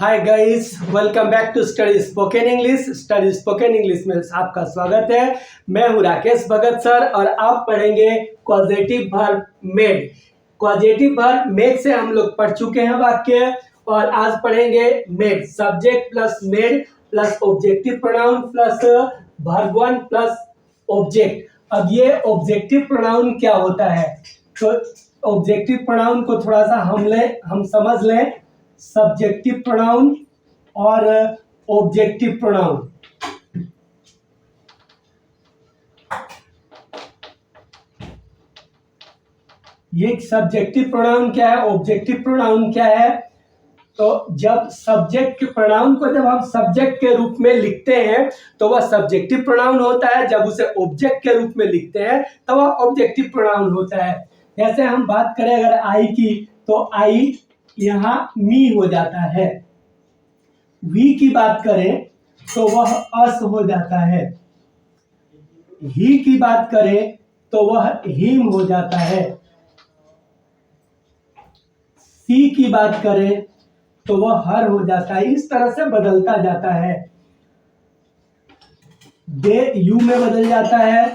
Hi guys, welcome back to study spoken English. Study spoken English में आपका स्वागत है। मैं हूं राकेश भगत सर और आप पढ़ेंगे positive verb made. Positive verb made से हम लोग पढ़ चुके हैं वाक्य, और आज पढ़ेंगे made. Subject plus made plus objective pronoun plus verb one plus object. अब ये ऑब्जेक्टिव प्रोनाउन क्या होता है, तो ऑब्जेक्टिव प्रोनाउन को थोड़ा सा हम समझ लें। सब्जेक्टिव प्रोनाउन और ऑब्जेक्टिव प्रोनाउन। ये सब्जेक्टिव प्रोनाउन क्या है, ऑब्जेक्टिव प्रोनाउन क्या है। तो जब सब्जेक्ट के प्रोनाउन को जब हम सब्जेक्ट के रूप में लिखते हैं तो वह सब्जेक्टिव प्रोनाउन होता है। जब उसे ऑब्जेक्ट के रूप में लिखते हैं तो वह ऑब्जेक्टिव प्रोनाउन होता है। जैसे हम बात करें अगर आई की, तो आई यहाँ मी हो जाता है। वी की बात करें तो वह अस हो जाता है। ही की बात करें तो वह हिम हो जाता है। सी की बात करें तो वह हर हो जाता है। इस तरह से बदलता जाता है। दे यू में बदल जाता है,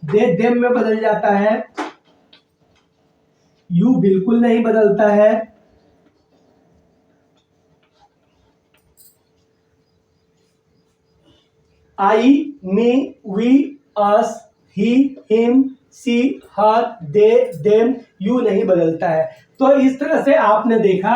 दे देम में बदल जाता है, यू बिल्कुल नहीं बदलता है। I, me, we, us, he, him, she, her, they, them, you नहीं बदलता है। तो इस तरह से आपने देखा,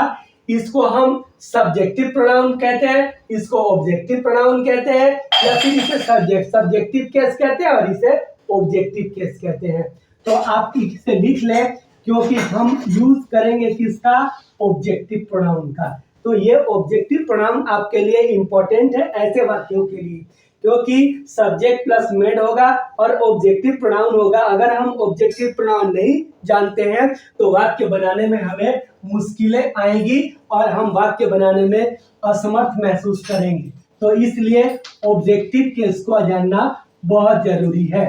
इसको हम सब्जेक्टिव प्रोनाउन कहते हैं, इसको ऑब्जेक्टिव प्रोनाउन कहते हैं, या फिर इसे सब्जेक्टिव केस कहते हैं और इसे ऑब्जेक्टिव केस कहते हैं। तो आप इसे लिख लें, क्योंकि हम यूज करेंगे किसका, ऑब्जेक्टिव प्रोनाउन का। तो ये ऑब्जेक्टिव प्रोनाउन आपके लिए इंपॉर्टेंट है ऐसे वाक्यों के लिए, क्योंकि सब्जेक्ट प्लस मेड होगा और ऑब्जेक्टिव प्रोनाउन होगा। अगर हम ऑब्जेक्टिव प्रोनाउन नहीं जानते हैं तो वाक्य बनाने में हमें मुश्किलें आएंगी और हम वाक्य बनाने में असमर्थ महसूस करेंगे। तो इसलिए ऑब्जेक्टिव केस को जानना बहुत जरूरी है।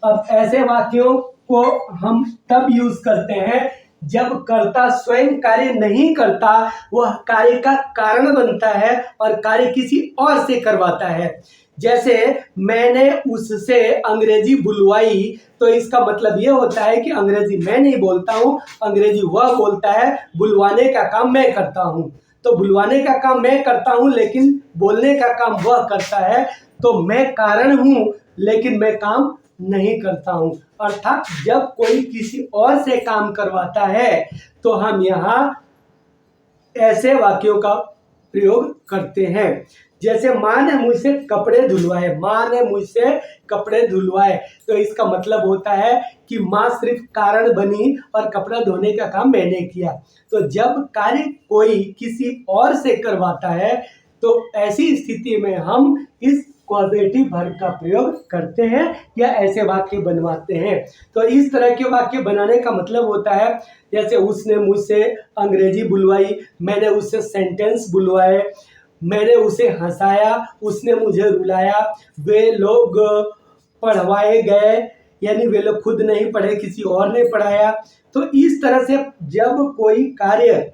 अब ऐसे वाक्यों को हम तब यूज करते हैं जब कर्ता स्वयं कार्य नहीं करता, वह कार्य का कारण बनता है और कार्य किसी और से करवाता है। जैसे मैंने उससे अंग्रेजी बुलवाई, तो इसका मतलब यह होता है कि अंग्रेजी मैं नहीं बोलता हूं, अंग्रेजी वह बोलता है, बुलवाने का काम मैं करता हूं। तो बुलवाने का काम मैं करता हूं लेकिन बोलने का काम वह करता है। तो मैं कारण हूं लेकिन मैं काम नहीं करता हूं। अर्थात जब कोई किसी और से काम करवाता है तो हम यहाँ ऐसे वाक्यों का प्रयोग करते हैं। जैसे माँ ने मुझसे कपड़े धुलवाए, माँ ने मुझसे कपड़े धुलवाए, तो इसका मतलब होता है कि माँ सिर्फ कारण बनी और कपड़ा धोने का काम मैंने किया। तो जब कार्य कोई किसी और से करवाता है तो ऐसी स्थिति में हम इस पॉजिटिव वर्ब का प्रयोग करते हैं या ऐसे वाक्य बनवाते हैं। तो इस तरह के वाक्य बनाने का मतलब होता है, जैसे उसने मुझसे अंग्रेजी बुलवाई, मैंने उससे सेंटेंस बुलवाए, मैंने उसे हंसाया, उसने मुझे रुलाया, वे लोग पढ़वाए गए, यानी वे लोग खुद नहीं पढ़े, किसी और ने पढ़ाया। तो इस तरह से जब कोई कार्य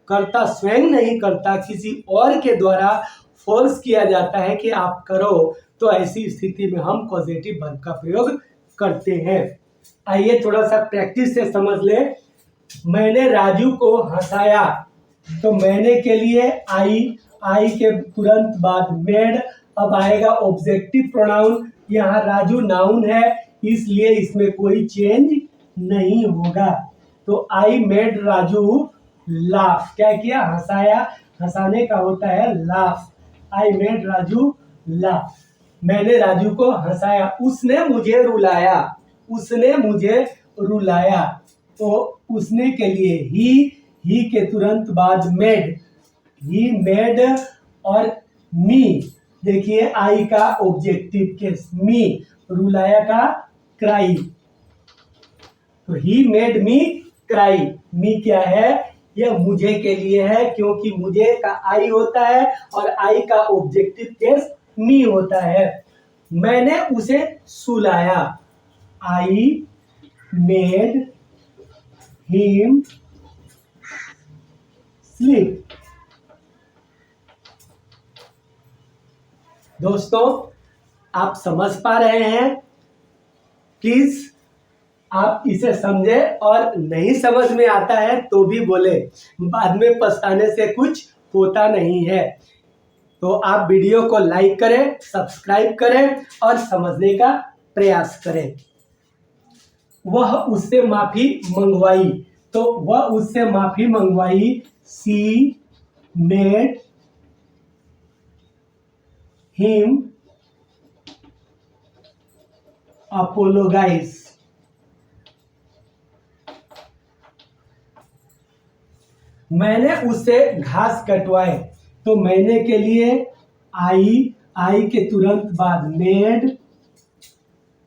कर्ता स्वयं नहीं करता, किसी और के द्वारा फोर्स किया जाता है कि आप करो, तो ऐसी स्थिति में हम पॉजिटिव वर्ब का प्रयोग करते हैं। आइए थोड़ा सा प्रैक्टिस से समझ लें। मैंने राजू को हंसाया, तो मैंने के लिए आई के तुरंत बाद मेड। अब आएगा ऑब्जेक्टिव प्रोनाउन, यहाँ राजू नाउन है इसलिए इसमें कोई चेंज नहीं होगा। तो आई मेड राजू लाफ, क्या किया, हंसाया, हंसाने का होता है laugh. I made Raju laugh, मैंने राजू को हंसाया। उसने मुझे रुलाया, उसने मुझे रुलाया, तो उसने के लिए ही के तुरंत बाद मेड, ही मेड, और मी, देखिए आई का ऑब्जेक्टिव केस, मी, रुलाया का क्राई। तो ही मेड मी क्राई, मी क्या है, यह मुझे के लिए है, क्योंकि मुझे का आई होता है और आई का ऑब्जेक्टिव केस मी होता है। मैंने उसे सुलाया, आई मेड हिम स्लीप। दोस्तों, आप समझ पा रहे हैं? प्लीज आप इसे समझे, और नहीं समझ में आता है तो भी बोले, बाद में पछताने से कुछ होता नहीं है। तो आप वीडियो को लाइक करें, सब्सक्राइब करें और समझने का प्रयास करें। वह उससे माफी मंगवाई, तो वह उससे माफी मंगवाई। She made him apologize. मैंने उससे घास कटवाए, तो मैंने के लिए आई के तुरंत बाद मेड,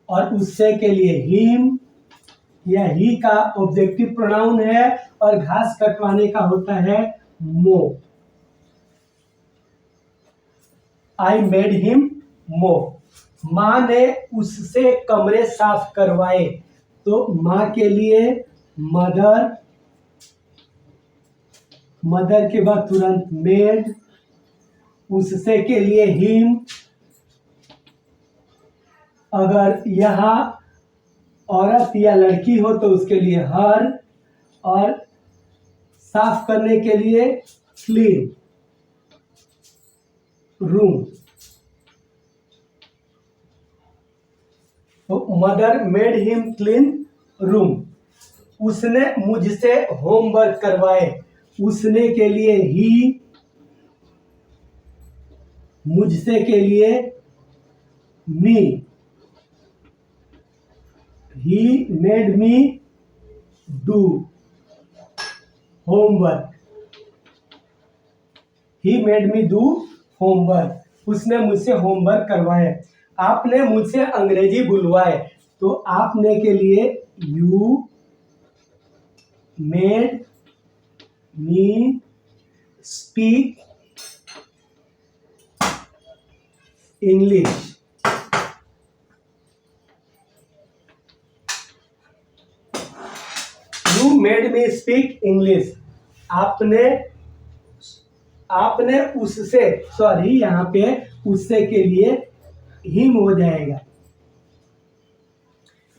और उससे के लिए हिम, या ही का ऑब्जेक्टिव प्रोनाउन है, और घास कटवाने का होता है मो। आई मेड हिम मो। माँ ने उससे कमरे साफ करवाए, तो माँ के लिए मदर, मदर के बाद तुरंत मेड, उससे के लिए हिम। अगर यहाँ औरत या लड़की हो तो उसके लिए हर, और साफ करने के लिए क्लीन, रूम। तो mother made him clean room. उसने मुझसे होमवर्क करवाए, उसने के लिए ही, मुझसे के लिए me. He made me do homework. He made me do homework. उसने मुझसे होमवर्क करवाए। आपने मुझसे अंग्रेजी बुलवाए, तो आपने के लिए you made me speak English. You made me speak English. आपने उससे, सॉरी यहाँ पे उससे के लिए हिम हो जाएगा।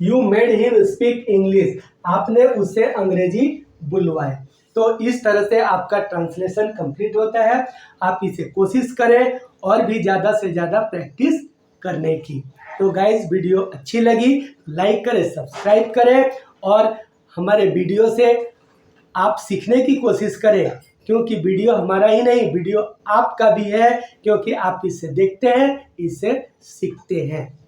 You made him speak English. आपने उससे अंग्रेजी बुलवाए। तो इस तरह से आपका ट्रांसलेशन कंप्लीट होता है। आप इसे कोशिश करें और भी ज़्यादा से ज़्यादा प्रैक्टिस करने की। तो गाइस, वीडियो अच्छी लगी लाइक करें, सब्सक्राइब करें, और हमारे वीडियो से आप सीखने की कोशिश करें, क्योंकि वीडियो हमारा ही नहीं, वीडियो आपका भी है, क्योंकि आप इसे देखते हैं, इसे सीखते हैं।